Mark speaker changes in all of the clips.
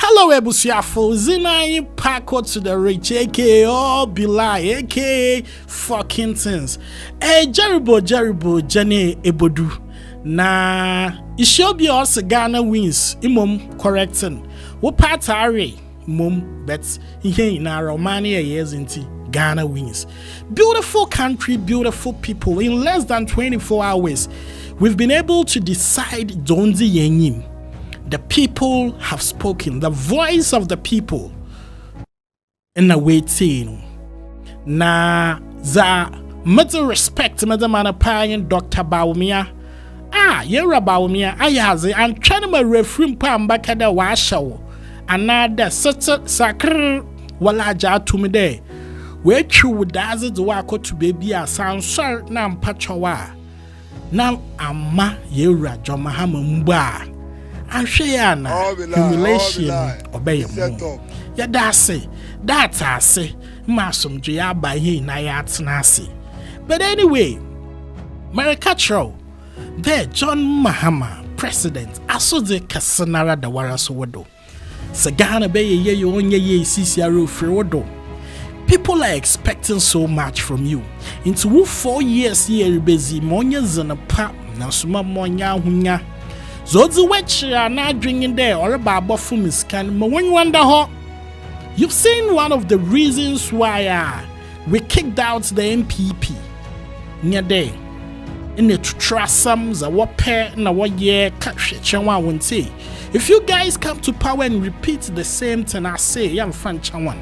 Speaker 1: Hello, Ebusiafo. Zinai Paco to the rich, aka all Bilai, aka fucking things. Jeribo, Jenny Ebodu. Na Ishobi also Ghana wins. Imom correcting. What part are mum bets here in our Romania years into Ghana wins. Beautiful country, beautiful people. In less than 24 hours, we've been able to decide Donzi Yenyim. The people have spoken. The voice of the people. In a way, na za middle respect, Madam Anapayan, Dr. Bawuia. You're Bawuia. Ayazi, and trying to refrain Pam back at the washow. Another such a sacred walaja to me there. Where true does it wako to baby a sound sir nam pachawa. Now, Amma, you're John Mahama Mba. And Shayana, humiliation, obey him. Ya that's I say, Massum Jia by he Nayats Nasi. But anyway, Maricatro, there John Mahama, president, Aso Casanara the Waras Wado. Sagana Bay ye onye ye CCRO Frewodo. People are expecting so much from you. Into 4 years here, busy monias and a pap, now suma monya hunya. Zozi which are not drinking there or about buffum is can when you wonder how you've seen one of the reasons why we kicked out the MPP near day in the trust some a what pair and a what year catch chawan won't say. If you guys come to power and repeat the same thing I say, young fan chawan,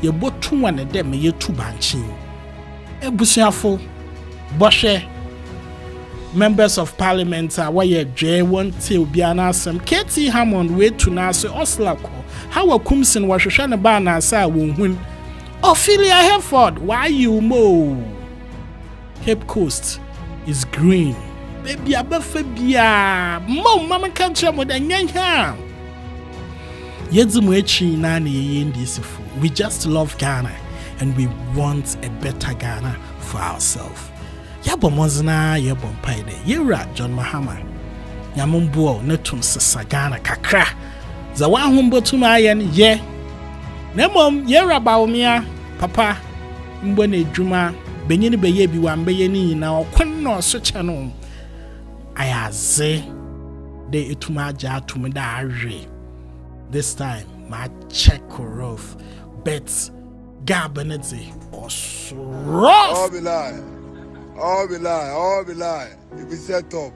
Speaker 1: you bought 2 and them you 2 banchin. Ebusiafo Boshe members of parliament are why you J1 till Biana some Katie Hammond way to Nasa Oslako. How a Kumsin was Shana Bana sa win. Ophelia Hereford, why you mo? Cape Coast is green. Baby abafabia. Mom, mama can't jam with a nyanya. Yedzumuechi nani indisifu. We just love Ghana and we want a better Ghana for ourselves. Yabo Mozna, Yabo Paide, Yera John Mahama, Yamumbo, Netum Sagana Kakra, Zawan Humbo to Mayan, ye. Nemom, Yera Bawuia, Papa, Mbone Juma, Benin Bayebi, one Bayeni, now Quano such an home. I say, de Itumaja to Medari. This time, my check or off, bets, Gabonete, or so.
Speaker 2: All be lie. All be lie. You be set up.